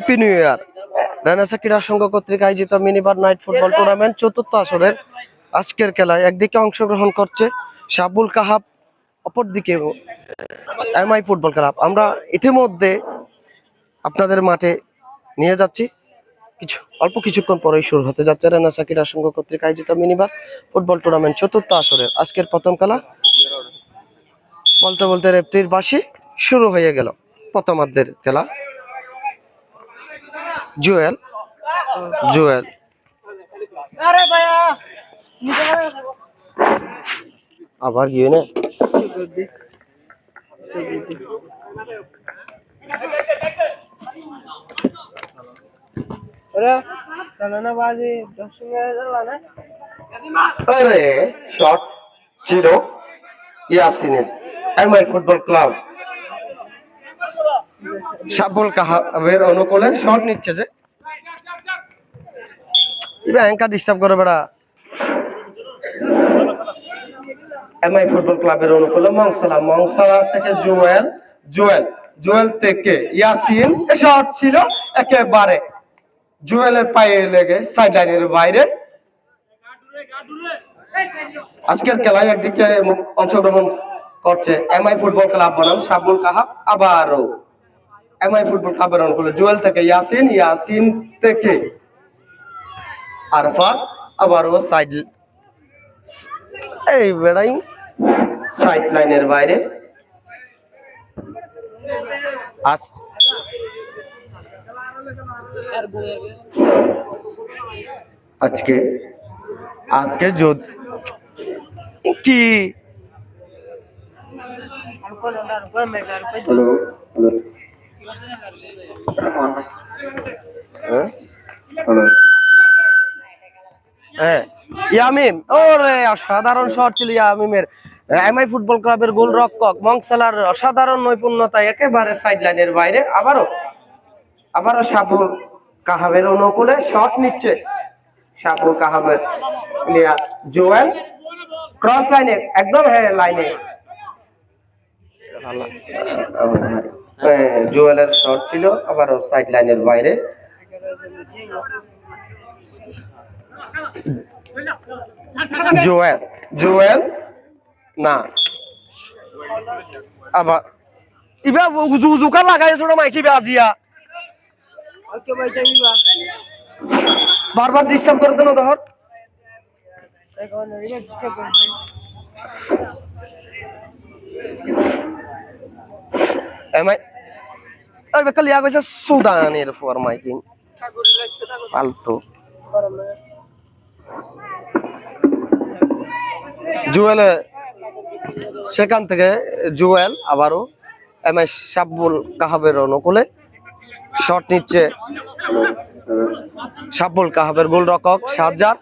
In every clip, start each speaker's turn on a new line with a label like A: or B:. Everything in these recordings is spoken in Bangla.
A: Happy new year. রেনেসাঁ ক্রীড়া সংঘ কর্তৃক আয়োজিত মিনিবার নাইট ফুটবল টুর্নামেন্ট চতুর্থ আসরের আজকের খেলায় একদিকে অংশগ্রহণ করছে সাবুল কাহাব, অপরদিকে এমআই ফুটবল ক্লাব। আমরা ইতিমধ্যে আপনাদের মাঠে নিয়ে যাচ্ছি, অল্প কিছুক্ষণ পরেই শুরু হতে যাচ্ছে রেনেসাঁ ক্রীড়া সংঘ কর্তৃক আয়োজিত মিনিবার ফুটবল টুর্নামেন্ট চতুর্থ আসরের আজকের প্রথম খেলা। বলতে বলতে রেফরির বাঁশি শুরু হয়ে গেল প্রথমার্ধের খেলা। জুয়েল জুয়েল আবার গিয়ে না শট ছিল ইয়াসিনের। এমআই ফুটবল ক্লাব সাবুল কাহাবের অনুকূলে শট নিচ্ছে যে একা ডিস্টার্ব করে বেড়া। এমআই ফুটবল ক্লাবের অনুকূলে মংসালা থেকে জুয়েল থেকে ইয়াসিন। শট ছিল একেবারে জুয়েলের পায়ে লেগে সাইড লাইনের বাইরে। আজকের খেলায় একদিকে অংশগ্রহণ করছে এমআই ফুটবল ক্লাব বনাম সাবুল কাহাব। আবারও এমআই ফুটবল ক্লাবের অনুকূলে জুয়েল থেকে ইয়াসিন থেকে আরফাত। আবারও সাইড লাইনের বাইরে। আজকে কি ইয়ামিম, ওরে অসাধারণ শট ছিল ইয়ামিমের। এমআই ফুটবল ক্লাবের গোলরক্ষক মংসালার অসাধারণ নৈপুণ্যতা, একেবারে সাইড লাইনের বাইরে। আবারও সাবুল কাহাবের অনুকূলে শট নিচ্ছে সাবুল কাহাবের প্লেয়ার জুয়েল। ক্রস লাইনে একদম লাইনে জুয়েলের শট ছিল, আবারও সাইড লাইনের বাইরে। জুয়েল না, আবার ইবা উজুকা লাগাইছে ওটা মাইকি বাজিয়া বারবার ডিস্টার্ব করে দেন ধর। লিয়া গেছে সুদানের ফর মাইকিং ফালতু। জুয়েলে সেখান থেকে জুয়েল আবারও এমআই সাবুল কাহাবের অনুকূলে শট নিচ্ছে সাবুল কাহাবের গোলরক্ষক সাজ্জাদ।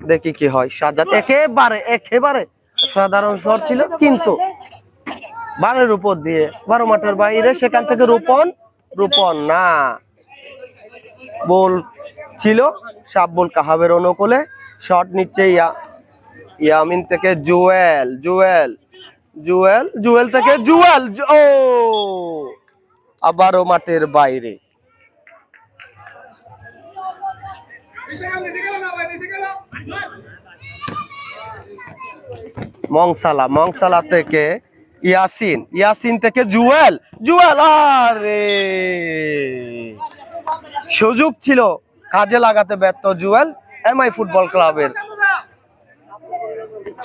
A: দেখি কি হয়। সাজ্জাদ একেবারে সাধারণ শট ছিল, কিন্তু বারের উপর দিয়ে 12 মাঠের বাইরে। সেখান থেকে রূপন না, বল ছিল সাবুল কাহাবের অনুকূলে। শট নিচ্ছে ইয়ামিন থেকে জুয়েল থেকে ও আবারও মাঠের বাইরে। মংসালা থেকে ইয়াসিন থেকে জুয়েল। আরে সুযোগ ছিল, কাজে লাগাতে ব্যর্থ জুয়েল। এমআই ফুটবল ক্লাবের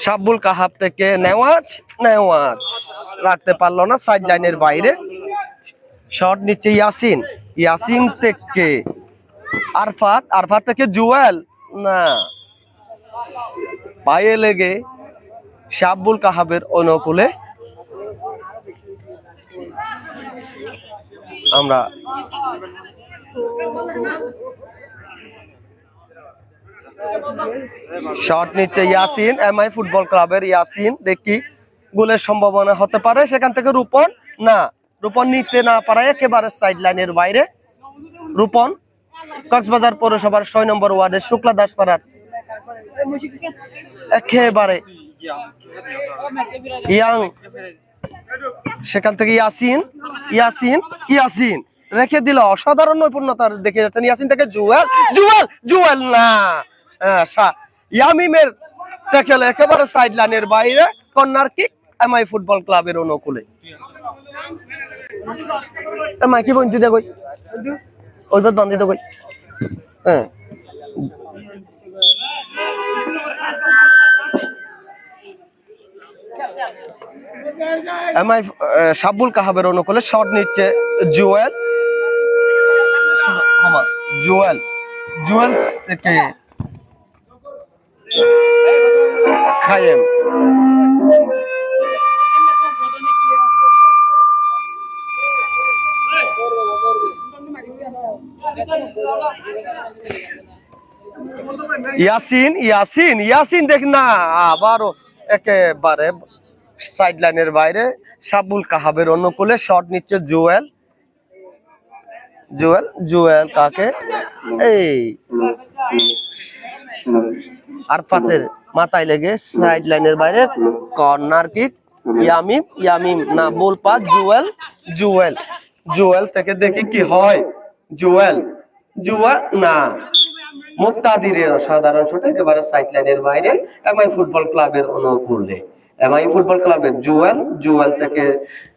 A: সাবুল কাহাব থেকে নেওয়াজ রাখতে পারলো না, সাইড লাইনের বাইরে। শট নিচ্ছে ইয়াসিন থেকে আরফাত থেকে জুয়েল না, পায়ে লেগে সাবুল কাহাবের অনুকূলে। আমরা শট নিচ্ছে ইয়াসিন, এমআই ফুটবল ক্লাবের ইয়াসিন। দেখি গোলের সম্ভাবনা হতে পারে। সেখান থেকে রূপন নিতে না পারে, একেবারে সাইড লাইনের বাইরে। রূপন কক্সবাজার পৌরসভার 6 নম্বর ওয়ার্ডের শুক্লা দাসপাড়ার একেবারে ইয়াং। সেখান থেকে ইয়াসিন রেখে দিল, অসাধারণ নৈপুণ্যতার দেখে যাচ্ছেন ইয়াসিন থেকে জুয়েল, জুয়েল জুয়েল না, ইয়ামিমের ট্যাকেল একেবারে সাইড লাইনের বাইরে, কর্নার কিক এমআই ফুটবল ক্লাবের অনুকূলে। এমআই কি বন্ধু দে কই, ওই বাদ বন্ধ দে কই। হ্যাঁ এমআই সাব্বুল কাহাবের অনুকূলে শট নিচ্ছে জুয়েল, জুয়েল জুয়েল থেকে খায়েম, ইয়াসিন ইয়াসিন ইয়াসিন দেখ না, আবারও একেবারে সাইড লাইনের বাইরে সাব্বুল কাহাবের অনুকূলে শট নিচ্ছে জুয়েল, জুয়েল জুয়েল কাকে এই আরফাতের মাথায় লেগে সাইড লাইনের বাইরে কর্নার কিক, ইয়ামিম ইয়ামিম না, বল পাস জুয়েল, জুয়েল জুয়েল থেকে দেখি কি হয়, জুয়েল জুয়েল না, মুক্তাদিরের অসাধারণ শট একেবারে সাইড লাইনের বাইরে এমআই ফুটবল ক্লাবের অনুকূলে, এমআই ফুটবল ক্লাবের জুয়েল, জুয়েল থেকে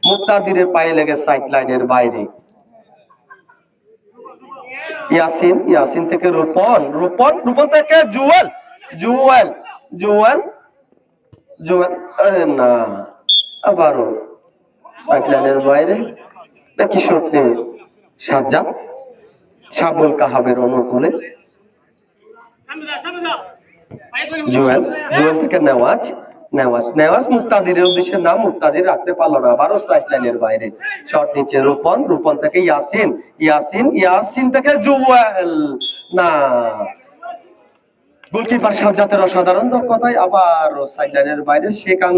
A: মুক্তাদিরের পায়ে লেগে সাইড লাইনের বাইরে, ইয়াসিন ইয়াসিন থেকে রূপন, রূপন রূপন থেকে জুয়েল, জুয়েল জুয়েল জুয়েল না, আবারও সাইড লাইনের বাইরে একই শট নেবে সাজ্জাদ, সাব্বুল কাহাবের অনুকূলে জুয়েল, জুয়েল থেকে নেওয়াজ, নেওয়াজ নেওয়াজ মুক্তাদিরের উদ্দেশ্যে না, মুক্তাদির রাখতে পারলো না, আবারও সাইড লাইনের বাইরে শট নিচ্ছে রূপন, রূপন থেকে ইয়াসিন, ইয়াসিন ইয়াসিন থেকে জুয়েল না, গোলকিপার সাজ্জাদের অসাধারণ দক্ষতায় আবারও সাইড লাইনের বাইরে, সেখান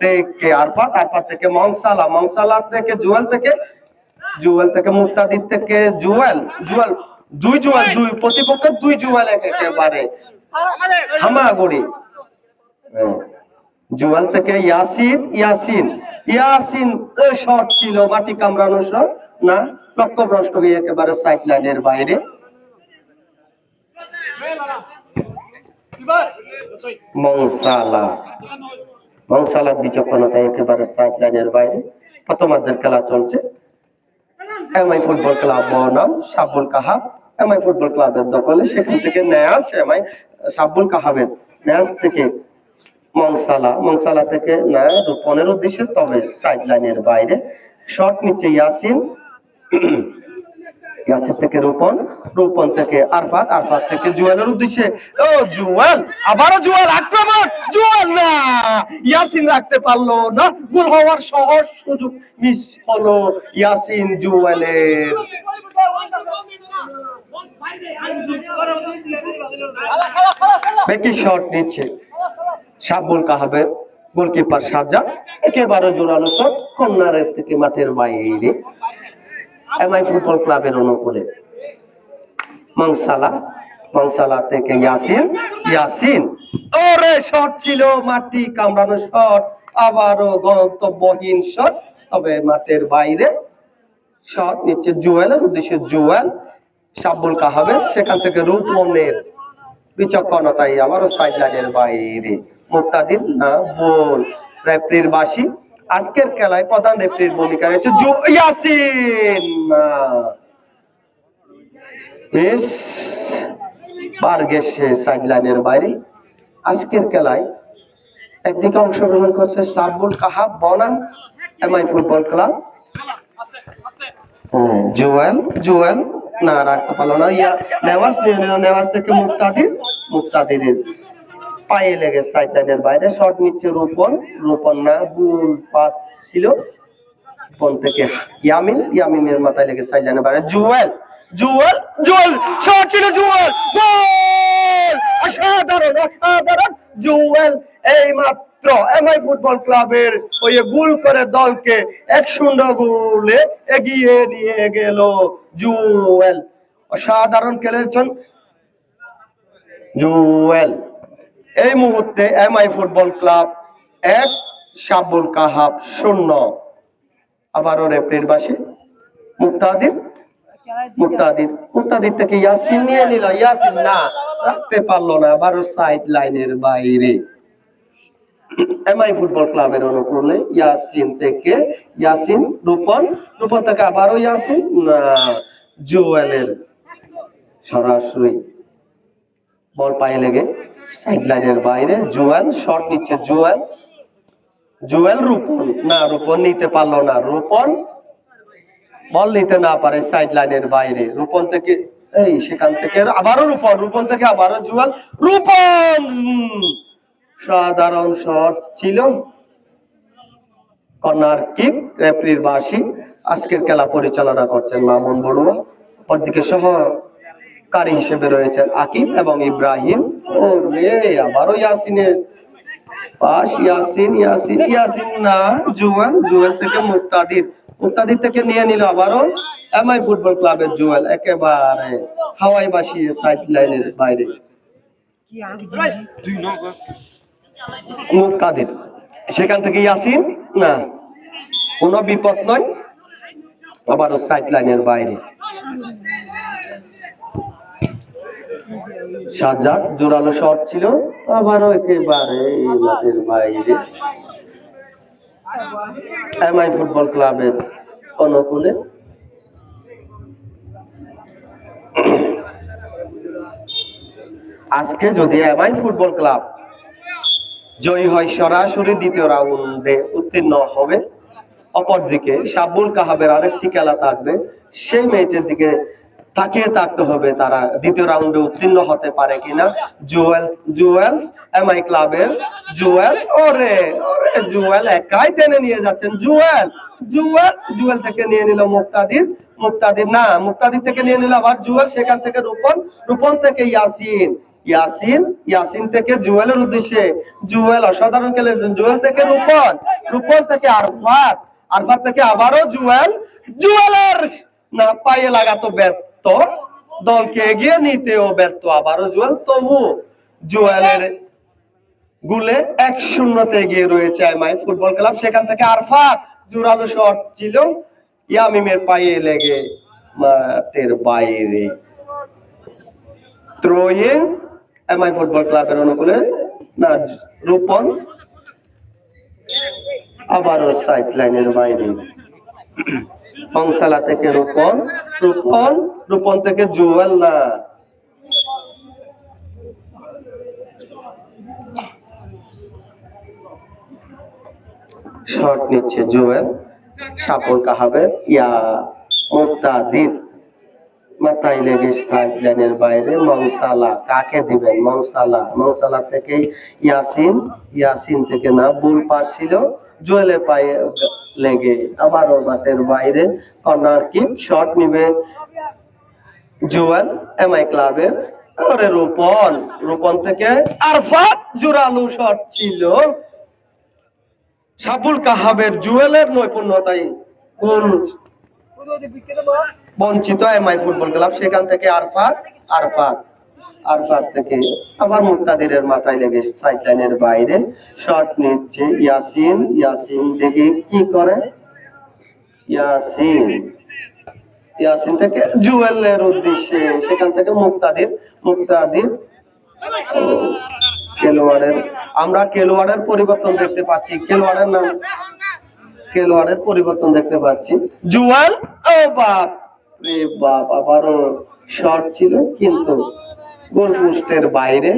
A: থেকে আরফাত, আরফাত থেকে মংসালা, মংসালা থেকে জুয়েল, থেকে জুয়েল থেকে মুক্তাদির থেকে জুয়েল, জুয়েল দুই জুয়েল, দুই প্রতিপক্ষের দুই জুয়েল একেবারে হামাগুড়ি, জুয়েল থেকে ইয়াসিন, ইয়াসিন ইয়াসিন শট ছিল মাটি কামড়ানো শট না, লক্ষ্যভ্রষ্ট হয়ে একেবারে সাইড লাইনের বাইরে, মংসালা, মংসালার বিচক্ষণতায় একেবারে সাইড লাইনের বাইরে, প্রথমার্ধের খেলা চলছে, এমআই ফুটবল ক্লাব বনাম সাব্বুল কাহাব এমআই ফুটবল ক্লাবের দখলে, সেখান থেকে নেয়াজ এমআই সাব্বুল কাহাবের, নেয়াজ থেকে মংসালা, মংসালা থেকে নেয় রূপনের উদ্দেশ্যে, তবে সাইড লাইনের বাইরে শট নিচ্ছে ইয়াসিন, ইয়াসিন থেকে রূপন, রূপন থেকে আরফাত, আরফাত থেকে জুয়েলের উদ্দেশ্যে, ও জুয়েল আবারও জুয়েল আক্রমণ, জুয়েল না, ইয়াসিন রাখতে পারলো না, গোল হওয়ার সহজ সুযোগ মিস হলো ইয়াসিন জুয়েলের, বেকি শট নিচ্ছে সাব্বুল কাহাবের গোলকিপার সাজ্জাদ, একেবারে জোরালো শট কর্নারের থেকে মাঠের বাইরে, এমআই ফুটবল ক্লাবের অনুকূলে মংসালা, মংসালা থেকে ইয়াসিন, ইয়াসিন ওরে শট ছিল মাটি কামড়ানো শট, আবারও গন্তব্যহীন শট, তবে মাঠের বাইরে শট নিচ্ছে জুয়েলের উদ্দেশ্যে, জুয়েল সাব্বুল কাহাবের, সেখান থেকে রূপনের বিচক্ষণতায় আবারও সাইড লাইনের বাইরে, মুক্তাদির না, বল রেফারির বাঁশি, আজকের খেলায় প্রধান রেফারির ভূমিকা রয়েছে ইয়াসিন না, বার গেছে সাইড লাইনের বাইরে, আজকের খেলায় একদিকে অংশগ্রহণ করছে সাব্বুল কাহাব বনাম MI football club, Jewel, Jewel না রাখতে পারলো না, নেওয়াজ, নেওয়াজ থেকে মুক্তাদির, মুক্তাদিরের পায়ে লেগে সাইড লাইনের বাইরে শট নিচ্ছে রূপন, রূপন না, গোল পাস ছিল রূপন থেকে ইয়ামিন, ইয়ামিনের মাথায় লেগে সাইড লাইনের বাইরে জুয়েল, জুয়েল জুয়েল শট ছিল, জুয়েল গোল, অসাধারণ অসাধারণ জুয়েল এই মাত্র এমআই ফুটবল ক্লাবের হয়ে গোল করে দলকে 1-0 গোলে এগিয়ে নিয়ে গেল জুয়েল, অসাধারণ খেলেছেন জুয়েল, এই মুহূর্তে এমআই ফুটবল ক্লাব 1 সাব্বুল কাহাব 0, আবারও রেফারির বাঁশি, মুক্তাদির মুক্তাদির থেকে ইয়াসিন নিয়ে নিল, ইয়াসিন না রাখতে পারলো না, আবারও সাইড লাইনের বাইরে। এমআই ফুটবল ক্লাবের অনুকূলে ইয়াসিন থেকে রূপন থেকে আবারও ইয়াসিন না, জুয়েলের সরাসরি বল পায়ে লেগে সাইড লাইনের বাইরে। জুয়েল শট নিচ্ছে, জুয়েল রূপন নিতে পারলো না, রূপন বল নিতে না পারে সাইড লাইনের বাইরে। রূপন থেকে সেখান থেকে আবারও রূপন থেকে আবারও জুয়েল, রূপন সাধারণ শট ছিল, কর্নার কিক। রেফারির বাঁশি। আজকের খেলা পরিচালনা করছেন মামুন বড়ুয়া, অপরদিকে সহকারী হিসেবে রয়েছেন আকিব এবং ইব্রাহিম। আবারও ইয়াসিনের পাস, ইয়াসিন না, জুয়েল থেকে মুক্তাদির থেকে নিয়ে নিল আবারও এমআই ফুটবল ক্লাবের জুয়েল, একেবারে হাওয়াই বাসিয়ে সাইড লাইনের বাইরে। মুক্তাদির সেখান থেকে ইয়াসিন না, কোনো বিপদ নয়, আবারও সাইড লাইনের বাইরে। সাজ্জাদ জোরালো শট ছিল, আবারও একেবারে মাঠের বাইরে। এমআই ফুটবল ক্লাবের অনুকূলে আজকে যদি এমআই ফুটবল ক্লাব জয়ী হয়, সরাসরি দ্বিতীয় রাউন্ডে উত্তীর্ণ হবে। অপরদিকে সাব্বুল কাহাবের আরেকটি খেলা থাকবে, সেই ম্যাচের দিকে তাকিয়ে থাকতে হবে, তারা দ্বিতীয় রাউন্ডে উত্তীর্ণ হতে পারে কিনা। জুয়েল এমআই ক্লাবের জুয়েল একাই টেনে নিয়ে যাচ্ছেন, জুয়েল থেকে নিয়ে নিল মুক্তাদির থেকে নিয়ে নিল আবার জুয়েল, সেখান থেকে রূপন থেকে ইয়াসিন থেকে জুয়েলের উদ্দেশ্যে, জুয়েল অসাধারণ খেলেছেন, জুয়েল থেকে রূপন থেকে আরফাত থেকে আবারও জুয়েলের না পায়ে লাগাতো ব্যর্থ, দলকে এগিয়ে নিতেও ব্যর্থ, আবারও জুয়েল, তবু জুয়েলের গুলে 1-0 এগিয়ে রয়েছে এমআই ফুটবল ক্লাব। সেখান থেকে আরফাত জোরালো শট ছিল, ইয়ামিমের পায়ে লেগে মাঠের বাইরে। থ্রোইং এমআই ফুটবল ক্লাবের অনুকূলে না, রূপন আবারও সাইড লাইনের বাইরে। হংসালা থেকে রূপন থেকে জুয়েল না, শট নিচ্ছে জুয়েল, সাপুল কাহাবের মুক্তাদির মাথায় লেগে সাইড লাইনের বাইরে। মংসালা কাকে দিবেন? মংসালা থেকে ইয়াসিন থেকে না, বুল পাস ছিল, জুয়েলের পায়ে লেগে আবারও মাঠের বাইরে। কর্নার কিক, শট নিবে জুয়েল এমআই ক্লাবের। রূপন থেকে আরফাত, জোরালো শট ছিল, সাবুল কাহাবের জুয়েলের নৈপুণ্যতায় গোল বঞ্চিত এমআই ফুটবল ক্লাব। সেখান থেকে আরফাত থেকে আবার মুক্তাদিরের মাথায় লেগে সাইড লাইনের বাইরে। শট নিচ্ছে ইয়াসিন দেখে কি করে, ইয়াসিন থেকে জুয়েলের উদ্দেশ্যে, সেখান থেকে মুক্তাদির আমরা খেলোয়াড়ের পরিবর্তন দেখতে পাচ্ছি, খেলোয়াড়ের পরিবর্তন দেখতে পাচ্ছি। জুয়েল আবারও শট ছিল, কিন্তু গোল পোস্টের বাইরে।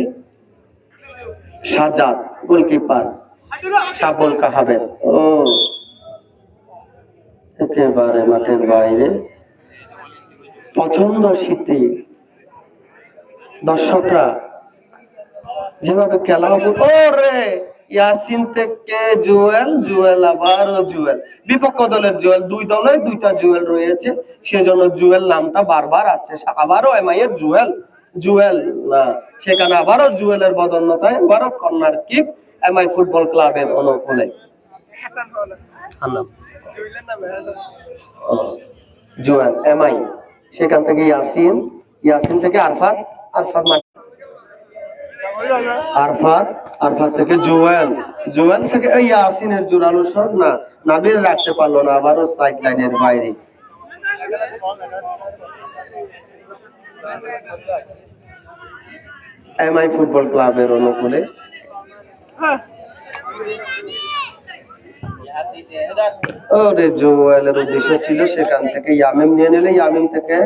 A: সাজ্জাদ গোলকিপার সাবুল কাহাবের একেবারে মাঠের বাইরে। পছন্দ শীতে দর্শকরা যেভাবে খেলা ইয়াসিন থেকে জুয়েল আবারও জুয়েল, বিপক্ষ দলের জুয়েল, দুই দলে দুইটা জুয়েল রয়েছে, সেজন্য জুয়েল নামটা বারবার আছে। আবারও এমআই এর জুয়েল না, সেখানে আবারও জুয়েলের বদন্যতায় আবারও কর্নার কিক এমআই ফুটবল ক্লাবের অনুকূলে। জুয়েল এমআই, সেখান থেকে ইয়াসিন থেকে আরফাত থেকে জুয়েল থেকে ইয়াসিনের জোরালো শট না, নাবিল রাখতে পারলো না, আবারও সাইড লাইনের বাইরে। এমআই ফুটবল ক্লাবের অনুকূলে ওরে জোয়েলের উদ্দেশ্য ছিল সেখান থেকে ইয়ামিম নিয়ে নিলে, ইয়ামিম থেকে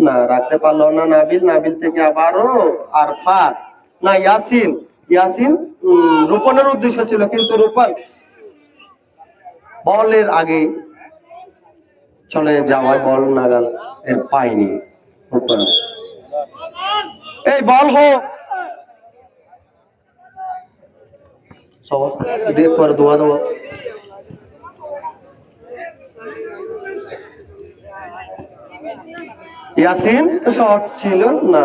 A: না রাখতে পারলো না নাবিল, নাবিল থেকে আবারও আরফাত না ইয়াসিন, ইয়াসিন রূপনের উদ্দেশ্য ছিল কিন্তু রূপন বলের আগে চলে যাওয়ায় বল নাগাল এর পায়নি রূপন। এই বল হোক সব দেখ করে দোয়া দোয়া ইয়াসিন শট ছিল না,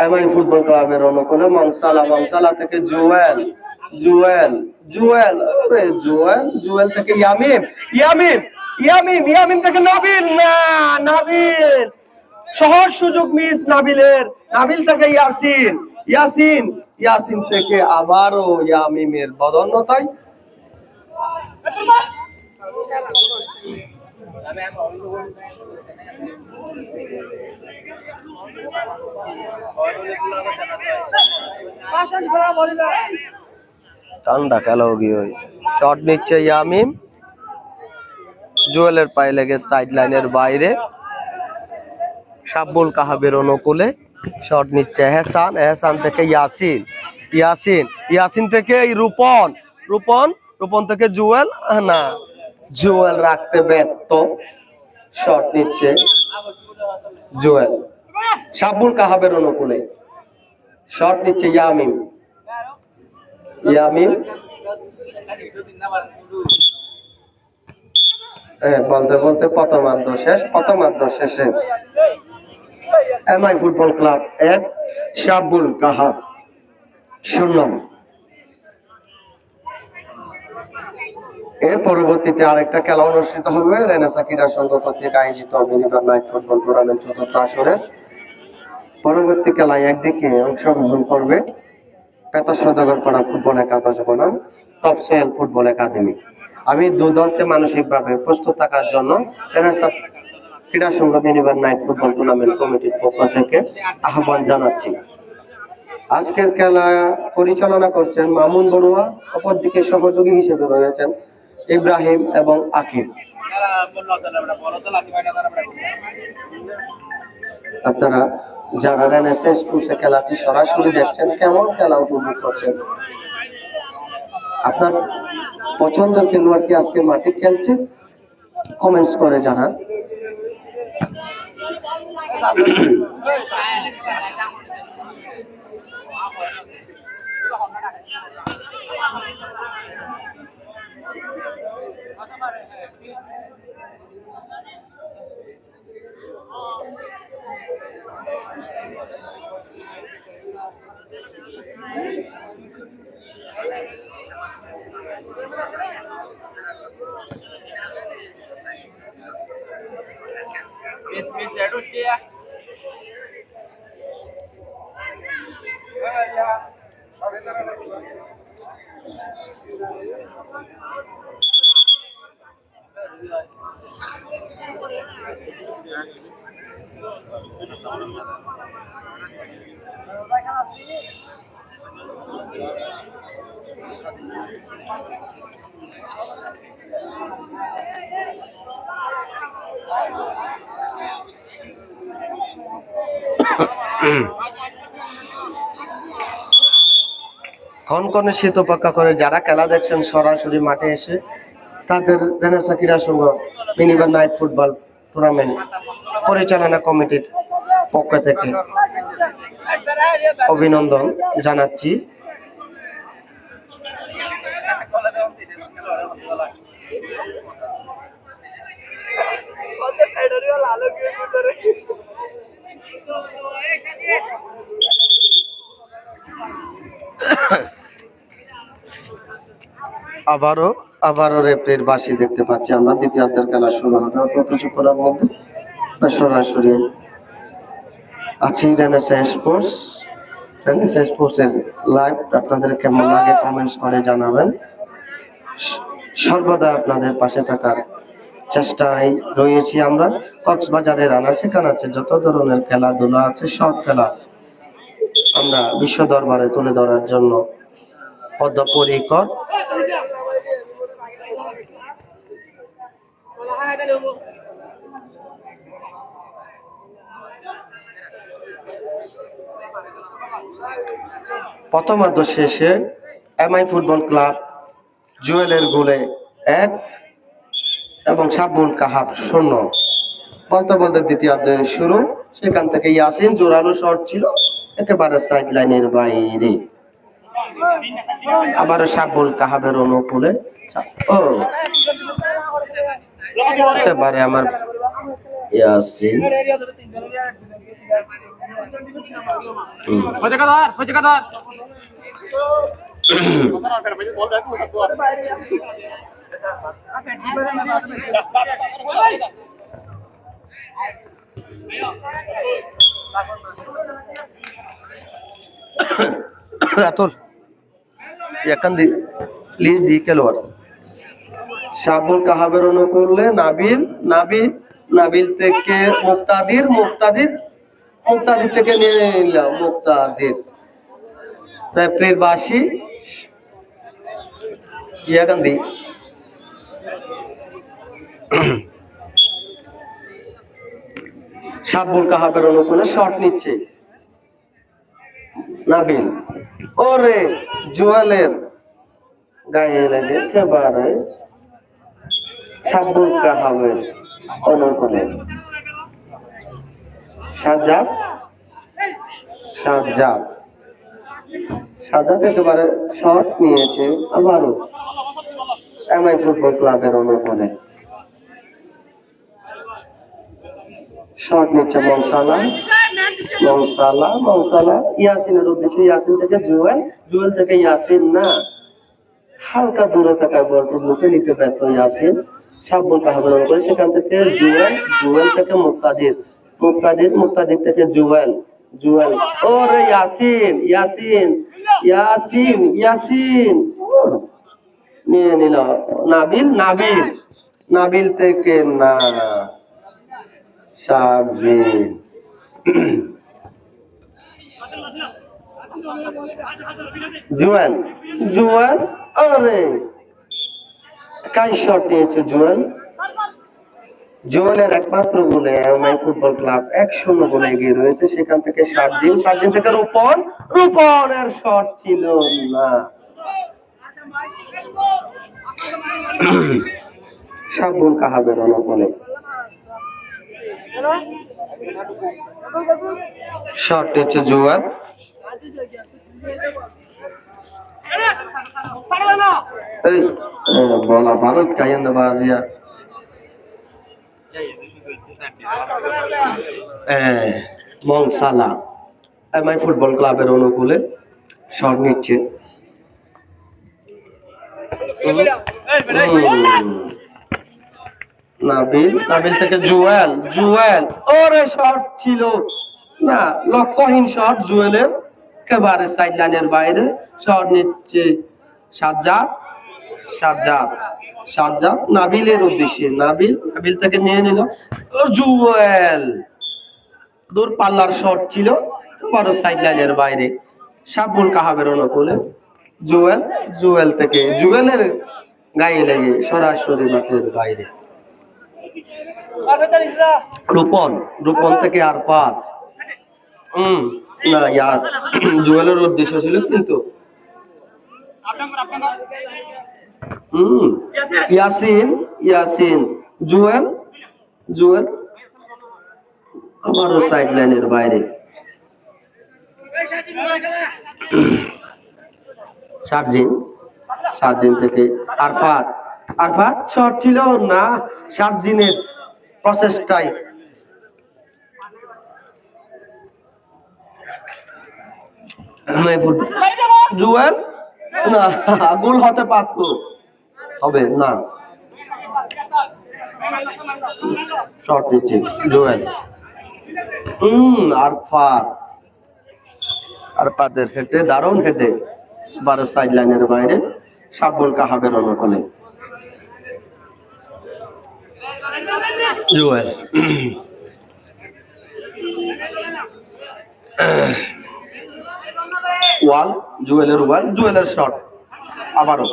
A: এমআই ফুটবল ক্লাবের অনুকূলে মংসালা থেকে জুয়েল, জুয়েল জুয়েল জুয়েল জুয়েল থেকে ইয়ামিম, ইয়ামিম ইয়ামিম ইয়ামিম থেকে নাবিল, না নাবিল সহজ সুযোগ মিস নাবিলের, নাবিল থেকে ইয়াসিন, ইয়াসিন ইয়াসিন থেকে আবারও ইয়ামিমের বদন্যতায় ঠান্ডা খেলা গিয়ে শট নিচ্ছে ইয়ামিম, জুয়েলের পায়ে লেগে সাইড লাইনের বাইরে, শাব্বুল কাহাবের অনুকূলে শট নিচ্ছে এহসান, এহসান থেকে ইয়াসিন, ইয়াসিন ইয়াসিন থেকে রূপন, রূপন রূপন থেকে জুয়েল, না জুয়েল রাখতে ব্যর্থ, শট নিচ্ছে জুয়েল, শাব্বুল কাহাবের অনুকূলে শট নিচ্ছে ইয়ামিম, ইয়ামিম বলতে বলতে প্রথমার্ধ শেষ, প্রথমার্ধ শেষে এমআই ফুটবল ক্লাব 1, শাব্বুল কাহাব 0। এর পরবর্তীতে আরেকটা খেলা অনুষ্ঠিত হবে রেনেসা ক্রীড়া সংঘ কর্তৃক আয়োজিত মিনিবার নাইট ফুটবল টুর্নামেন্ট চতুর্থ আসরের। পরবর্তী খেলায় একদিকে অংশগ্রহণ করবে পেতা সদগরপাড়া ফুটবল একাদশ বনাম টপসেল ফুটবল একাডেমি। আমি দু দলকে মানসিকভাবে প্রস্তুত থাকার জন্য রেনেসা ক্রীড়া সংঘ মিনিবার নাইট ফুটবল টুর্নামেন্ট কমিটির পক্ষ থেকে আহ্বান জানাচ্ছি। আজকের খেলা পরিচালনা করছেন মামুন বড়ুয়া, অপরদিকে সহযোগী হিসেবে রয়েছেন ইব্রাহিম এবং আকিব। আপনারা যারা রেনেসা স্পোর্টসে খেলাটি সরাসরি দেখছেন, কেমন খেলা উপভোগ করছেন? আপনার পছন্দের খেলোয়াড় কি আজকে মাঠে খেলছে? কমেন্টস করে জানান। কনকনে শীত উপেক্ষা করে যারা খেলা দেখছেন সরাসরি মাঠে এসে, তাদের রেনেসা ক্রীড়া সংঘ মিনিবার নাইট ফুটবল টুর্নামেন্ট পরিচালনা কমিটির পক্ষ থেকে অভিনন্দন জানাচ্ছি। আবারও রেফারির বাঁশি দেখতে পাচ্ছি আমরা। দ্বিতীয়ার্ধের খেলা শুরু হবে অল্প কিছুক্ষণের মধ্যে। সরাসরি আছি রেনেসা স্পোর্টস। রেনেসা স্পোর্টস এর লাইভ আপনাদের কেমন লাগে কমেন্টস করে জানাবেন। সর্বদা আপনাদের পাশে থাকার চেষ্টায় রয়েছি আমরা। কক্সবাজারের আনাচে কানাচে যত ধরনের খেলাধুলা আছে সব খেলা আমরা বিশ্ব দরবারে তুলে ধরার জন্য বদ্ধপরিকর। প্রথমার্ধ শেষে এমআই ফুটবল ক্লাব জুয়েলের গোলে 1 এবং সাব্বুল কাহাব 0। বলতে বলতে দ্বিতীয়ার্ধের শুরু। সেখান থেকে ইয়াসিন জোরালো শট ছিল একেবারে সাইড লাইনের বাইরে। আবারও সাব্বুল কাহাবের অনুকূলে। ও একেবারে আমার ইয়াসিন রাতুল এখান দি প্লিজ দি খেলোয়াড় সাবুল কাহাবের অনুকূলে নাবিল নাবিল নাবিল থেকে মুক্তাদির মুক্তাদির মুক্তাদির থেকে নিয়ে নিলাম মুক্তাদির রেফারির বাঁশি এখান দি সাবুল কাহাবের অনুকূলে শট নিচ্ছে নাবিল। ওরে জুয়েলের গায়ে লেগে একেবারে সাবুল কাহাবের অনুকূলে সাজ্জাদ সাজ্জাদ সাজ্জাদ একেবারে শট নিয়েছে আবারও এমআই ফুটবল ক্লাবের অনুকূলে শট নিচ্ছে মনসালা মনসালা মনসালা ইয়াসিনের উদ্দেশ্যে। ইয়াসিন থেকে জুয়েল, জুয়েল থেকে ইয়াসিন না হালকা দূরে থাকায় বলটি লুকে নিতে ব্যর্থ ইয়াসিন। সাব্বুল কাহাবের অনুকূলে সেখান থেকে জুয়েল, জুয়েল থেকে মুক্তাদির, মুক্তাদির মুক্তাদির থেকে জুয়েল, জুয়েল ওরে ইয়াসিন ইয়াসিন ইয়াসিন ইয়াসিন নিয়ে নিল নাবিল, নাবিল নাবিল থেকে না শারজিন জুয়েল, জুয়েল ওরে কাই শট নিয়েছে জুয়েল। জুয়েলের একমাত্র গোলে এমআই ফুটবল ক্লাব 1-0 গোলে এগিয়ে রয়েছে। সেখান থেকে শারজিন, শারজিন থেকে রূপন, রূপনের শট ছিল না। সাবুল কাহাবের অনুকূলে শট নিচ্ছে জুয়েল। বলা ভারত কাইয়ান বাজিয়া মনসালা এমআই ফুটবল ক্লাবের অনুকূলে শট নিচ্ছে। নাবিল, নাবিল থেকে জুয়েল, জুয়েল ওরে শট ছিল না লক্ষ্যহীন শট জুয়েলের একেবারে সাইড লাইনের বাইরে। শট নিচ্ছে সাজ্জাদ, সাজ্জাদ সাজ্জাদ নাবিলের উদ্দেশ্যে। নাবিল, নাবিল থেকে নিয়ে নিল জুয়েল দূর পাল্লার শট ছিল বড় সাইড লাইনের বাইরে। সাবুল কাহাবের অনুকূলে জুয়েল, জুয়েল থেকে জুয়েলের গায়ে লেগে সরাসরি মাঠের বাইরে। রূপন, রূপন থেকে আর পাত না ইয়ার জুয়েলের উদ্দেশ্য ছিল কিন্তু ইয়াসিন, ইয়াসিন জুয়েল, জুয়েল আবারও সাইড লাইনের বাইরে। শারজিন, শারজিন থেকে আরফাত, আরফাত শট ছিল না শারজিনের প্রচেষ্টায়। জুয়েল না গোল হতে পারত, হবে না শর্ট নিচ্ছে জুয়েল। আরফাত, আরফাতের হেঁটে দারুণ হেঁটে বারো সাইড লাইনের বাইরে সাব্বুল কাহাবের অনুকূলে জুয়েল। ওয়াল, জুয়েলের ওয়াল, জুয়েলের শট আবারও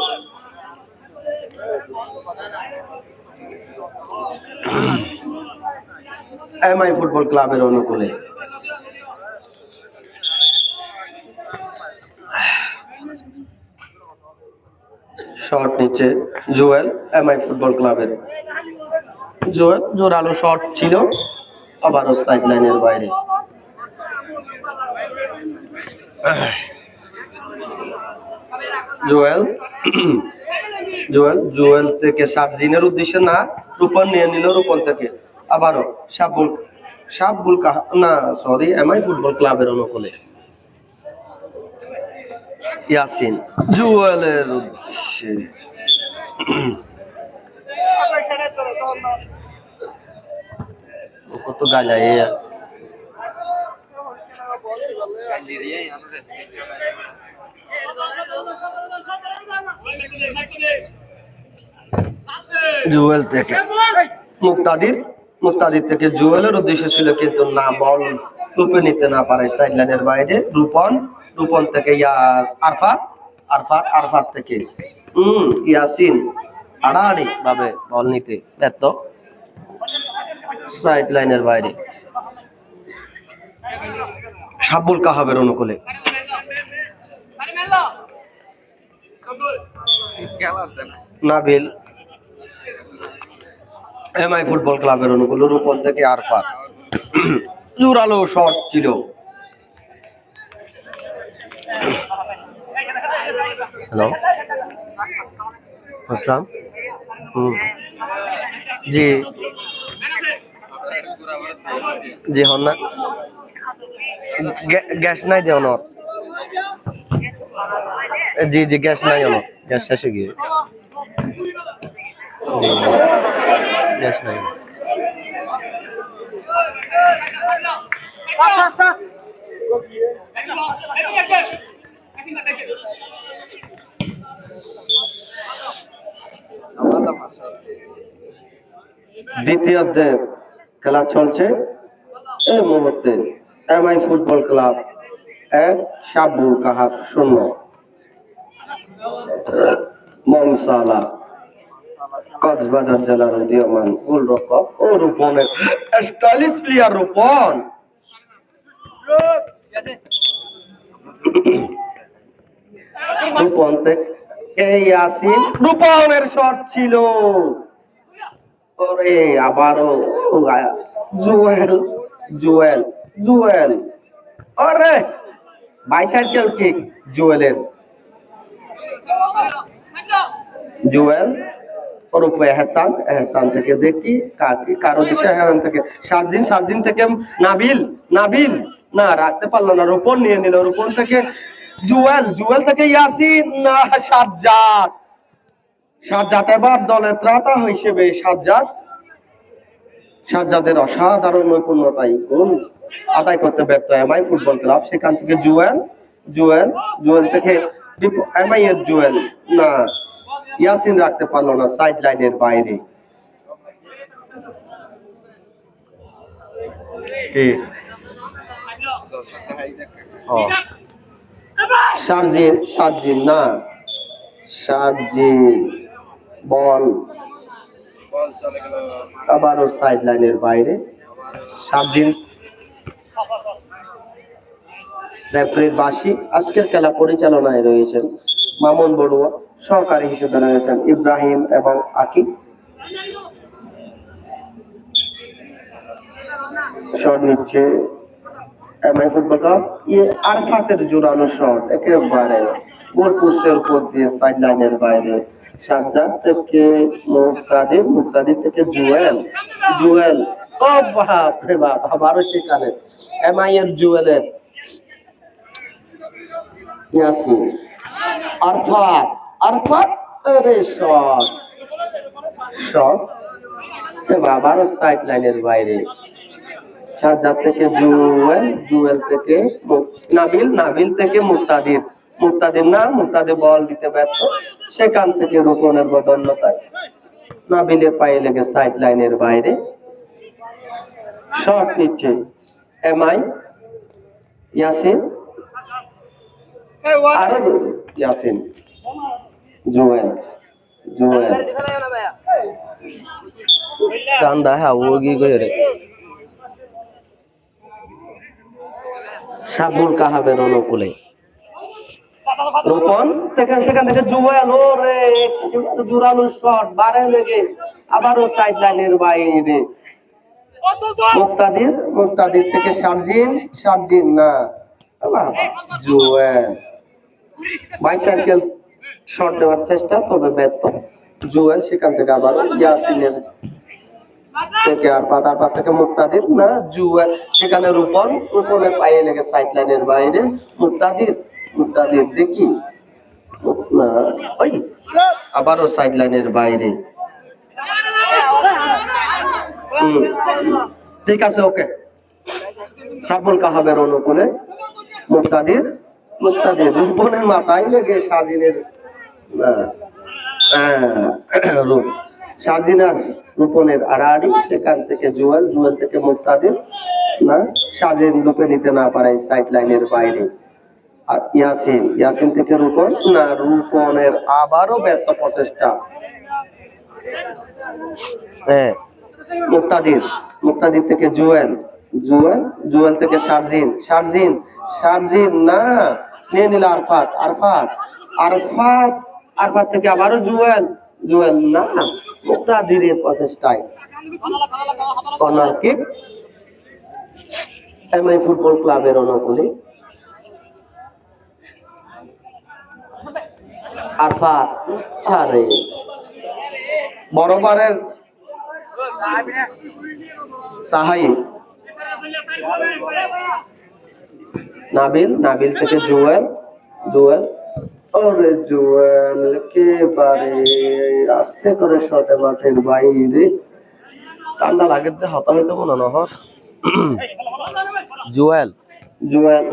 A: এমআই ফুটবল ক্লাবের অনুকূলে। শট নিচ্ছে জুয়েল এমআই ফুটবল ক্লাবের। জুয়েল জোরালো শট ছিল, আবারও সাইড লাইনের বাইরে। জুয়েল, জুয়েল, জুয়েল থেকে সার্জিনের উদ্দেশ্যে না, রূপন নিয়ে নিল রূপন থেকে আবারও সাব্বুল কাহাব না সরি এমআই ফুটবল ক্লাবের অনুকূলে। ইয়াসিন জুয়েলের উদ্দেশ্যে কত গালায় জুয়েল থেকে মুক্তাদির, মুক্তাদির থেকে জুয়েলের উদ্দেশ্য ছিল কিন্তু না, বল লুপে নিতে না পারে সাইড লাইনের বাইরে। রূপন, রূপন থেকে আরফাত, আরফাত, আরফাত থেকে ইয়াসিন আড়াআড়ি ভাবে বল নিতে ব্যর্থ সাইড লাইনের বাইরে। সাব্বুল কাহাবের অনুকূলে নাবিল এমআই ফুটবল ক্লাবের অনুকূলে রূপন থেকে আরফাত। জোরালো শট ছিল। হ্যালো আসসালাম। জি জি হন না, গ্যাস নাই দেওয়ান। জি জি গ্যাস নাই, আমার গ্যাস শেষে গিয়ে গ্যাস নাই। দ্বিতীয় খেলা চলছে এই মুহূর্তে। MI football club 1, সাব্বুল কাহাব 0। মনসালা কক্সবাজার জেলার উদীয়মান গোলরক্ষক ও রূপনের স্টাইলিশ প্লেয়ার রূপন। রূপন থেকে ইয়াসিন, রূপনের শট ছিল। ওরে আবারও জুয়েল, জুয়েল, জুয়েল, ওরে বাইসাইকেল কিক জুয়েলের। জুয়েল ওরফে এহসান, এহসান থেকে দেখি কারো দিশে এহসান থেকে সার্জিন, সার্জিন থেকে নাবিল, নাবিল না রাখতে পারলো না, রূপন নিয়ে নিল। রূপন থেকে জুয়েল, জুয়েল থেকে ইয়াসিন না সাজ্জাদ, সাজ্জাদ এবার দলের ত্রাতা হিসেবে সাজ্জাদ, সাজ্জাদের অসাধারণ নৈপুণ্যতাই গোল আদায় করতে ব্যর্থ এমআই ফুটবল ক্লাব। সেখান থেকে জুয়েল, জুয়েল, জুয়েল থেকে এমআই এর জুয়েল না, ইয়াসিন রাখতে পারলো না সাইড লাইনের বাইরে। সার্জিন, সার্জিন না, সার্জিন বল আবারও সাইড লাইনের বাইরে। সার্জিন রেফারির বাঁশি। আজকের খেলা পরিচালনায় রয়েছেন মামুন বড়ুয়া, সহকারী হিসেবে রয়েছেন ইব্রাহিম এবং আকিব। শট নিচ্ছে এমআই ফুটবল ক্লাব। আরফাতের জোরালো শট একেবারে গোল পোস্টের উপর দিয়ে সাইড লাইনের বাইরে। সাজ্জাদ থেকে মুক্তাদির, মুক্তাদির থেকে জুয়েল, জুয়েল ও বাপ রে বাপ, আবারও সেখানে এমআই এর জুয়েলের ইয়াসিন, আরফাত, আরফাত, আরে শট, শট আবারও সাইড লাইনের বাইরে। সাজ্জাদ থেকে জুয়েল, জুয়েল থেকে নাবিল, নাবিল থেকে মুক্তাদির, মুক্তাদির না, মুক্তাদির বল দিতে ব্যর্থ, সেখান থেকে রোপণের বদলতায় নাবিলের পায়ে লেগে সাইড লাইনের বাইরে। শট নিচ্ছে এমআই ইয়াসিন, আর ইয়াসিন, জুয়েল, জুয়েল কান্দা হ্যাঁ ও কি করে সাবুল কাহাবের অনুকূলে রোপণ থেকে, সেখান থেকে জুয়েল, ও রে জোরালো শট বারে লেগে আবারও সাইড লাইনের বাইরে। মুক্তাদির, মুক্তাদির থেকে শারজিন, শারজিন না, জুয়েল বাইসাইকেল শট দেওয়ার চেষ্টা, তবে ব্যর্থ জুয়েল। সেখান থেকে আবার ইয়াসিনের থেকে আরফাত, আরফাত থেকে মুক্তাদির না, জুয়েল, সেখানে রূপন, রূপনের পায়ে লেগে সাইড লাইনের বাইরে। মুক্তাদির, মুক্তাদির দেখি না, ওই আবারও সাইড লাইনের বাইরে। ঠিক আছে, ওকে। সাবুল কাহাবের অনুকূলে মুক্তাদির, মুক্তাদির রূপনের মাথায় লেগে সাজিনের সাজিনার রূপনের আড়াআড়ি, সেখান থেকে জুয়েল, জুয়েল থেকে মুক্তাদির না, সাজিন লুপে নিতে না পারে সাইড লাইনের বাইরে। আর ইয়াসিন, ইয়াসিন থেকে রূপন না, রূপনের আবারও ব্যর্থ প্রচেষ্টা। হ্যাঁ, মুক্তাদির, মুক্তাদির থেকে জুয়েল, জুয়েল, জুয়েল থেকে শারজিন, শারজিন, শারজিন না, নিয়ে নিল আরফাত, আরফাত, আরফাত, আরফাত থেকে আবারও জুয়েল, জুয়েল না, মুক্তাদিরের প্রচেষ্টায় কর্নার কিক এমআই ফুটবল ক্লাবের অনুকূলে। আরফাত, আরে বরাবরের সাহাই, নাবিল, নাবিল থেকে জুয়েল, জুয়েল, ওরে জুয়েল একেবারে আস্তে করে শটে মাঠের বাইরে। ঠান্ডা লাগে হত হয়তো মনে নহর জুয়েল, জুয়েল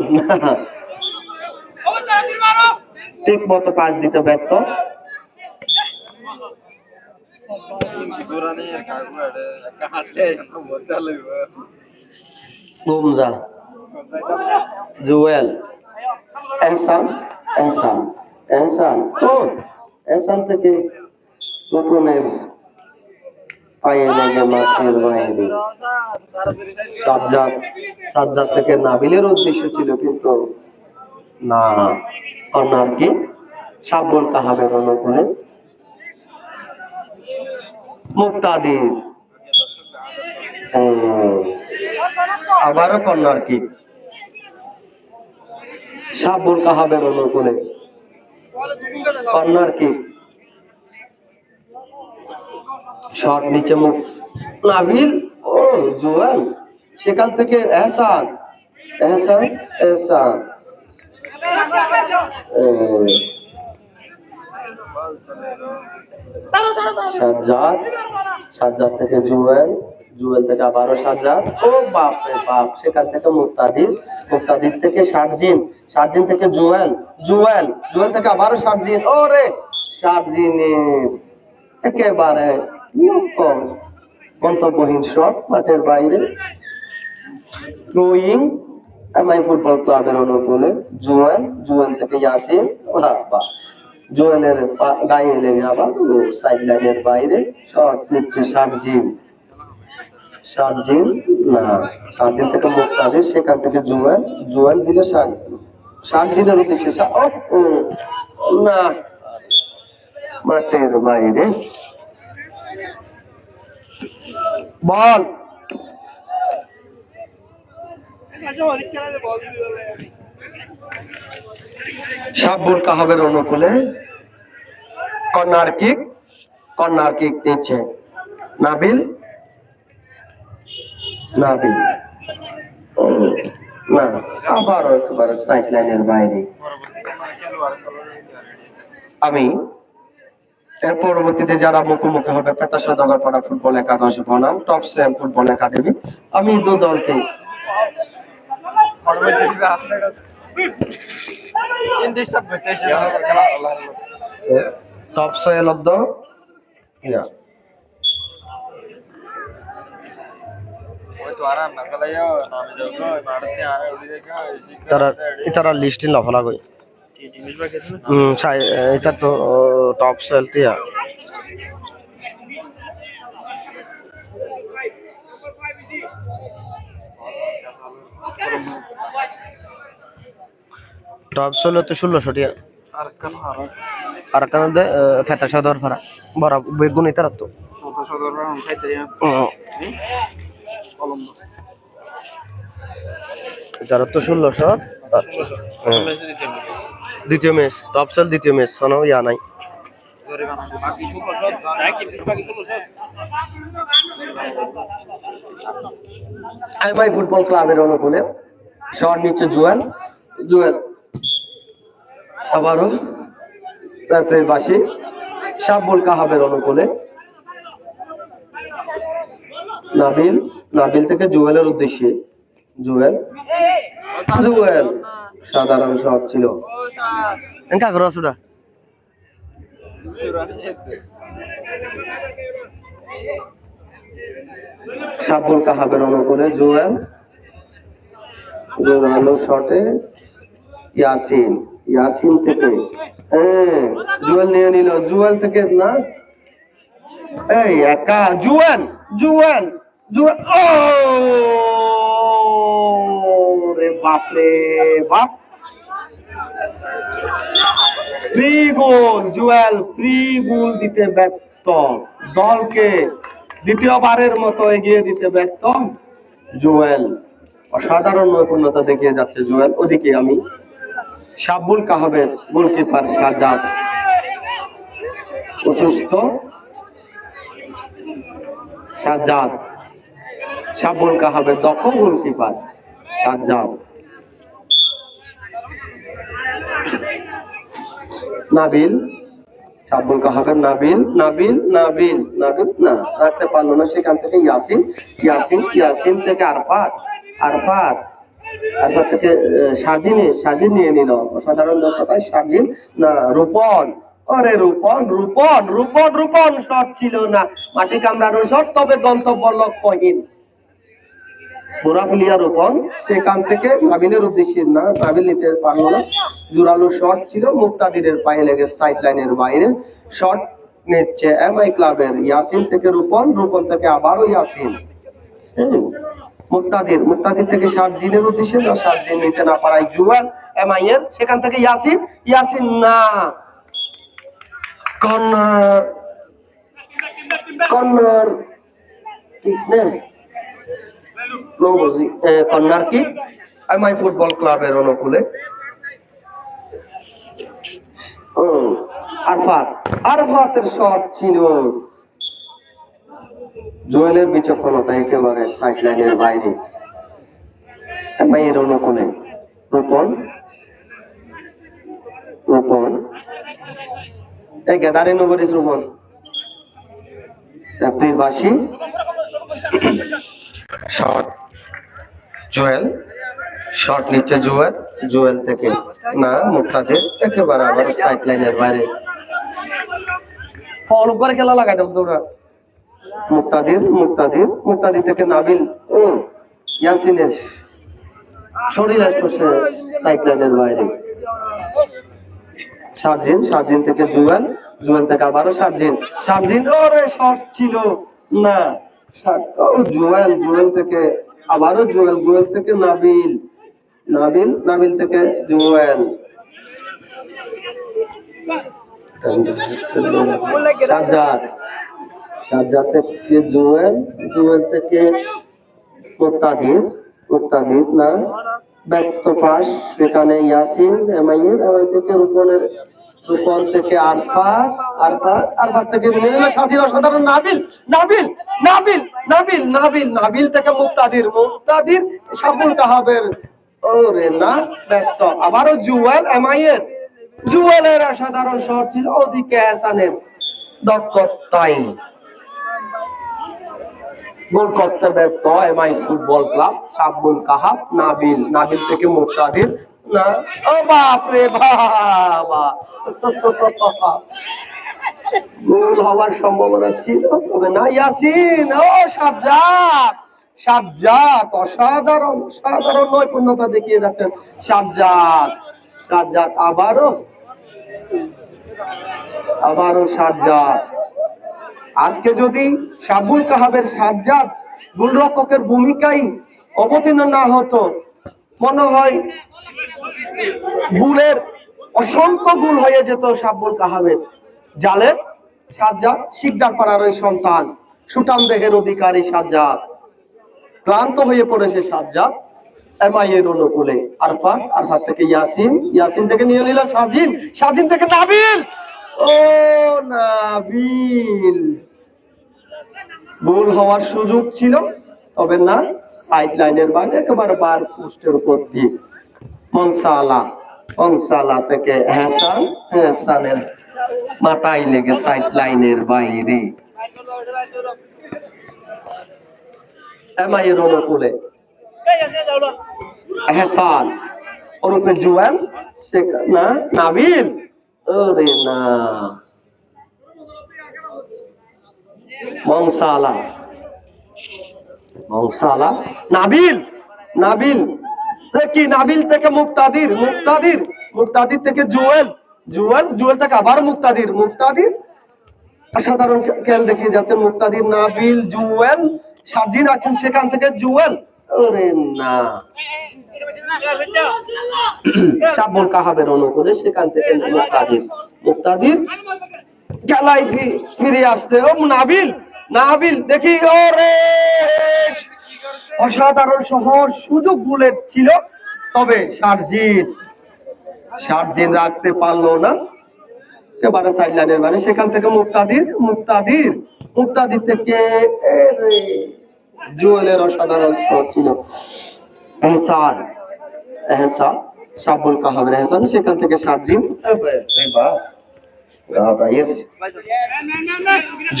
A: ঠিক মতো পাস দিতে ব্যর্থ। গুমজা, জুয়েল, এহসান, এহসান, এহসান, ও এহসান থেকে রূপনের পায়ে লেগে মাঠের বাইরে। সাজ্জাদ, সাজ্জাদ থেকে নাবিলের উদ্দেশ্য ছিল কিন্তু না, কর্নার কি সাবুল কাহাবের অনুকূলে। মুক্তাদির আবারও কর্নার কিক সাবুল কাহাবের অনুকূলে। কর্নার কিক, শট নিচে মুখ নাবিল, ও জুয়েল, সেখান থেকে এহসান, এহসান, এহসান, সাজ্জাদ, সাজ্জাদ থেকে জুয়েল, জুয়েল থেকে আবারও সাজ্জাদ, ও বাপ রে বাপ, সেখান থেকে মুক্তাদির, মুক্তাদির থেকে শারজিন, শারজিন থেকে জুয়েল, জুয়েল, জুয়েল থেকে আবারও শারজিন, ও রে শারজিনের একেবারে গন্তব্যহীন শট মাঠের বাইরে। থ্রোয়িং এমআই ফুটবল ক্লাবের অনুকূলে। জুয়েল, জুয়েল থেকে ইয়াসিন, বাহ, জুয়েলের গায়ে লেগে আবার সাইড লাইনের বাইরে। শট নিচ্ছে শারজিন, শারজিন না, শারজিন থেকে মুক্তাদির, সেখান থেকে জুয়েল, জুয়েল দিলে শারজিনের উদ্দেশ্যে না, মাঠের বাইরে। বল সাবুল কাহাবের অনুকূলে। কর্নার কিক, কর্নার কিক দিচ্ছে নাবিল, নাবিল না, আবারও একেবারে সাইড লাইনের বাইরে। আমি এর পরবর্তীতে যারা মুখোমুখি হবে পেতাশা দগারপাড়া ফুটবল একাদশ বনাম টপ সেল ফুটবল একাডেমি। আমি দু দলকে টপ সেল অফ দ্য তারা লিস্ট না ফলা গই এটা তো টপ সেল তিয়া টপ সেল তো 1600 টিয়া আর কান দে ফেতা সদর ফারা বড় বেগুনি তারা তো সদর ফারা খাইতে যারা তো 1600 দ্বিতীয় ম্যাচ টপ সেল দ্বিতীয় ম্যাচ কোনো ইয়া নাই আইমাই ফুটবল ক্লাবের অনুকূলে শট নিচ্ছে জুয়েল জুয়েল আবারও তারপরে বাসি শাবুল কাহাবের অনুকূলে নাবিল নাবিল থেকে জুয়েলের উদ্দেশ্যে জুয়েল জুয়েল সাধারণ শট ছিল এনকা করো সুদা শাবুল কাহাবের অনুকূলে জুয়েল জোরালো শটে ইয়াসিন ইয়াসিন থেকে জুয়েল নিয়ে নিল জুয়েল থেকে না এই একা জুয়েল জুয়েল জুয়েল ও রে বাপ রে বাপ ফ্রি গোল জুয়েল ফ্রি গোল দিতে ব্যর্থ দলকে দ্বিতীয়বারের মতো এগিয়ে দিতে ব্যর্থ জুয়েল অসাধারণ নৈপুণ্যতা দেখিয়ে যাচ্ছে জুয়েল ওদিকে আমি শাবুল কাহাবের গোলকিপার সাজ্জাদ অসুস্থ সাজ্জাদ শাবুল কাহাবের দক্ষ গোলকিপার সাজ্জাদ নাবিল শাবুল কাহাবের নাবিল নাবিল নাবিল নাবিল না রাখতে পারলো না সেখান থেকে ইয়াসিন ইয়াসিন ইয়াসিন থেকে আরফাত আরফাত আরফাত থেকে সাজিন নিয়ে নিল অসাধারণ দক্ষতায় সাজিন না রূপন আরে রূপন রূপন রূপন রূপন শট ছিল না মাটি কামড়ানোর শট তবে গন্তব্য লক্ষ্যহীন বোরাফুলিয়া রূপন সেখান থেকে নাবিলের উদ্দেশ্যে না নাবিল নিতে পারলো না জোরালো শট ছিল মুক্তাদিরের পায়ে লেগে সাইড লাইনের বাইরে শট নিচ্ছে এমআই ক্লাবের ইয়াসিন থেকে রূপন রূপন থেকে আবারও ইয়াসিন মুক্তাদির মুক্তাদির থেকে সার্জিনের উদ্দেশ্যে না সার্জিন নিতে না পারায় জুয়েল এমআই এর সেখান থেকে ইয়াসিন ইয়াসিন না কর্নার কর্নার ঠিক না কর্নার কি এমআই ফুটবল ক্লাবের অনুকূলে আরফাত আরফাতের শট ছিল জুয়েলের বিচক্ষণতা একেবারে সাইড লাইনের বাইরে এমআইয়ের অনুকূলে রূপন রূপন এই গেদারে নগরীর রূপন এপ্রিল বাসী শট জুয়েল শট নিচ্ছে জুয়েল জুয়েল থেকে না মুক্তাদির একেবারে আবার সাইড লাইনের বাইরে ফল করে খেলা লাগাই দেব তোরা মুক্তাদির মুক্তাদির মুক্তাদির থেকে নাবিল ও ইয়াসিনের শরীর আসছে সাইড লাইনের বাইরে সার্জিন সার্জিন থেকে জুয়েল জুয়েল থেকে আবারও সার্জিন সার্জিন ওরে শট ছিল না জুয়েল জুয়েল থেকে আবারও জুয়েল জুয়েল থেকে নাবিল নাবিল নাবিল থেকে জুয়েল সাজ্জাদ সাজ্জাদ থেকে জুয়েল জুয়েল থেকে মুক্তাদির মুক্তাদির না ব্যক্ত পাস সেখানে ইয়াসিন এমআইয়ের এমআই থেকে রূপনের রূপন থেকে আরফাত আরফাত আরফাত থেকে সাথীর অসাধারণ নাবিল নাবিল নাবিল নাবিল নাবিল নাবিল থেকে মুক্তাদির মুক্তাদির শাবুল কাহাবের ওরে না ব্যক্ত আবারও জুয়েল এমআইয়ের জুয়েলের অসাধারণ শট ছিল ওদিকে হাসানের দক্ষতাই গোল করতে ব্যর্থ MI football club. Sabbul Kahab, Nabil, Nabil থেকে মুক্তাদির, না ও বাপ রে বাবা, গোল হওয়ার সম্ভাবনা ছিল তবে না। ইয়াসিন, ও সাজ্জাদ, সাজ্জাদ অসাধারণ সাধারণ নৈপুণ্যতা দেখিয়ে যাচ্ছেন সাজ্জাদ। সাজ্জাদ আবারও সাজ্জাদ। আজকে যদি সাব্বুল কাহাবের সাজ্জাদ গোলরক্ষকের ভূমিকায় অবতীর্ণ না হতো, মনে হয় গুলের অসংখ্য গুল হয়ে যেত সাব্বুল কাহাবের জালে। সাজ্জাদ শিকদার পাড়ার ওই সন্তান, সুটান দেহের অধিকারী সাজ্জাদ, ক্লান্ত হয়ে পড়েছে সাজ্জাদ এমআই এর অনুকূলে। আরফাত, আরফাত থেকে ইয়াসিন, ইয়াসিন থেকে নিয়ে নিল সাজিন, সাজিন থেকে নাবিল, ও নাবিল, গোল হওয়ার সুযোগ ছিল তবে না, সাইড লাইনের বাইরে একেবারে বার পোস্টের উপর দিয়ে। মনসালা থেকে এহসান, এহসানের মাথায় লেগে সাইড লাইনের বাইরে। এমআই এর অনুকূলে এহসান ওরফে জুয়েল, না নাবিল, ওরে না, মংসালা, নাবিল, নাবিল কি, নাবিল থেকে মুক্তাদির, মুক্তাদির থেকে জুয়েল, জুয়েল থেকে আবার মুক্তাদির, অসাধারণ খেল দেখিয়ে যাচ্ছেন মুক্তাদির। নাবিল, জুয়েল, সাজিন আছেন সেখান থেকে জুয়েল, ওরে না, সাব্বুল কাহাবের অনুকূলে সেখান থেকে মুক্তাদির খেলায় ফিরে আসতে। ও নাবিল দেখি, ওরে অসাধারণ সহজ সুযোগ গুলের ছিল তবে সার্জিন রাখতে পারলো না, একেবারে সাইড লাইনের বাইরে। সেখান থেকে মুক্তাদির থেকে জুয়েলের অসাধারণ শট ছিল। এহসান, সাব্বুল কাহাবের এহসান, সেখান থেকে সার্জিন,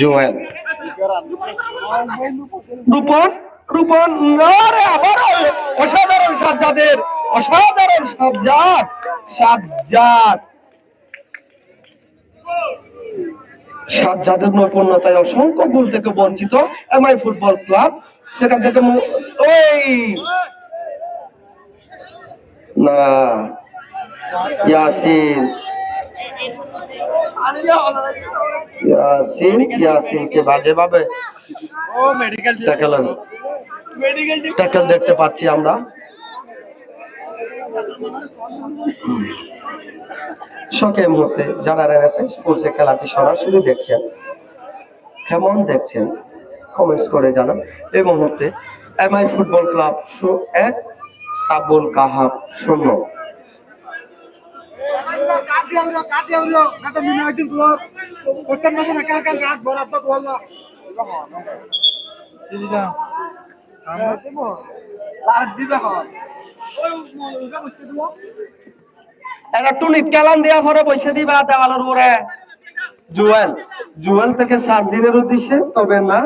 A: জুয়েল, রূপন, আবার অসাধারণ সাজ্জাদের নৈপুণ্যতায় অসংখ্য গোল থেকে বঞ্চিত এমআই ফুটবল ক্লাব। সেখান থেকে ওই না, ইয়াসিনকে বাজে ভাবে ট্যাকল দেখতে পাচ্ছি আমরা। শোকে মুহূর্তে যারা রেনেসাঁ স্পোর্টস খেলাটি সরাসরি দেখছেন, কেমন দেখছেন কমেন্টস করে জানান। এই মুহূর্তে এমআই ফুটবল ক্লাব 1, সাব্বুল কাহাব 0। কেলান দেওয়া পরে বসে দিবা দেওয়ালের উপরে। জুয়েল থেকে সার্জিনের উদ্দেশ্যে তবে না,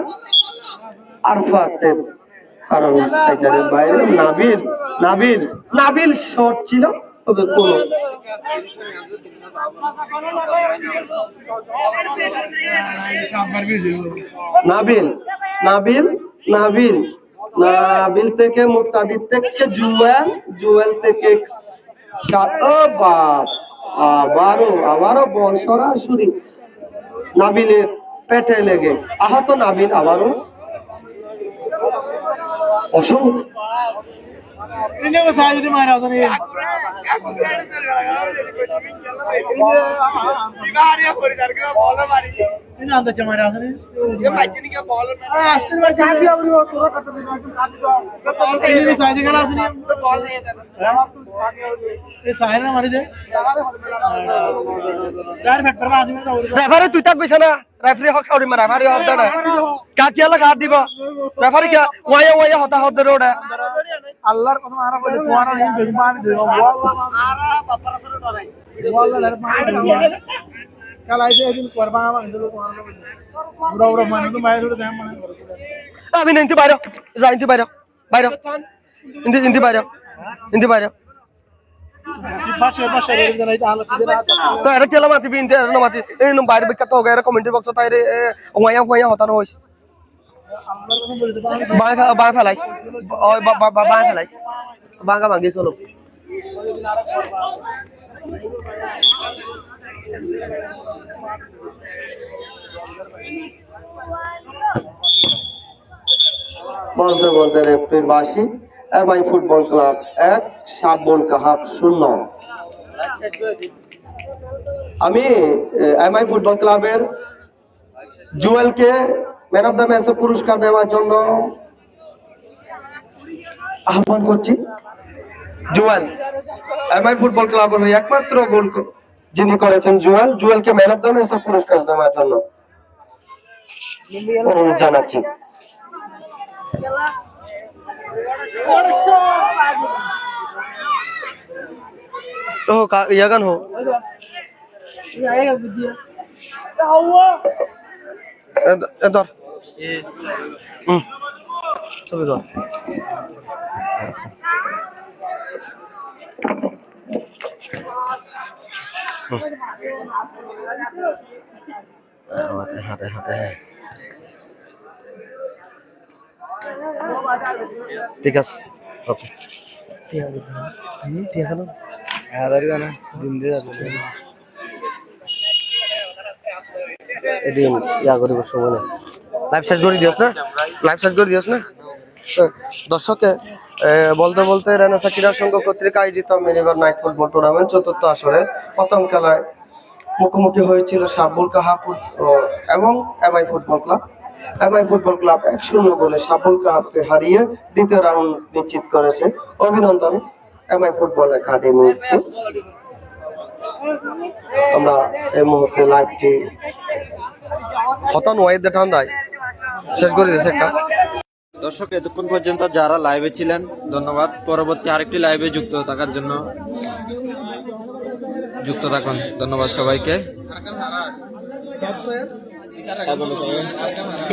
A: আরফাতের কারণ সাইডের বাইরে। নাবিল শট ছিল তবে কোন নাবিল থেকে মুক্তাদির থেকে জুয়েল থেকে আবারও বল সরাসরি নাবিলের পেটে লেগে আহত নাবিল। আবারও অসংখ্য রেফারি তুই তাক গৈছ না, রেফারি হক খাওয়ারি মারা রেফারি হক দে কাটিয়ালে কাট দিব রেফারি কে ওয়া হতাহত দে ওটা আল্লাহর কসম আরা বলে তোমারা এই বেঈমান দেব আরা বাপার আসরে ডরাই আমি ইন্তি বাইরে যা ইন্তি বাইরে বাইরে ইন্তি বাইরে ইন্তি বাইরে তো এরা তেলা মাতি বিনতে এরা মাতি এই নম বাইরে বিখ্যাত হোক এরা কমেন্ট বক্স তাই রে ওয়া ওয়া হতানো হইস বাই ফেলাইস ওই বাই ফেলাইস বাঙ্গা ভাঙ্গি চলো বলতে বলতে রেফারির বাঁশি এমআই ফুটবল ক্লাব 1 শাবুল কাহাব 0। আমি এমআই ফুটবল ক্লাবের জুয়েলকে ম্যান অফ দ্য ম্যাচের পুরস্কার দেওয়ার জন্য আহ্বান করছি। জুয়েল এমআই ফুটবল ক্লাবের হয়ে একমাত্র গোল যিনি করেছেন জুয়েলকে ম্যান অফ দ্য ম্যাচের পুরস্কার দেওয়ার জন্য অনুরোধ জানাচ্ছি। तो यागन हो इधर सब इधर हाथे हाथे है ঠিক আছে ওকে ঠিক আছে ঠিক আছে না আদার গানা দিন দিয়ে যাবে এদিন ইয়া করিব সময় না লাইভ শেষ করে দিওস না লাইভ শেষ করে দিওস না দর্শকে বলতে বলতে রেনেসা ক্রীড়া সংঘ কর্তৃক আয়োজিত মিনিবার নাইট ফুটবল টুর্নামেন্ট চতুর্থ আসরের প্রথম খেলায় মুখোমুখি হয়েছিল শাবুল কাহাব এবং MI football club. MI football club 1-0 গোলে শাবুল কাহাবকে হারিয়ে দ্বিতীয় রাউন্ড নিশ্চিত করেছে। অভিনন্দন এমআই ফুটবল একাডেমিকে। আমরা এই মুহূর্তে লাইভটি হতান ওয়াইদ ঠান্ডায় শেষ করে দিয়েছে একটা।
B: দর্শক এতক্ষণ পর্যন্ত যারা লাইভে ছিলেন ধন্যবাদ। পরবর্তী আরেকটি লাইভে যুক্ত থাকার জন্য যুক্ত থাকুন। ধন্যবাদ সবাইকে।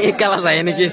B: এই খেলা যায় নাকি?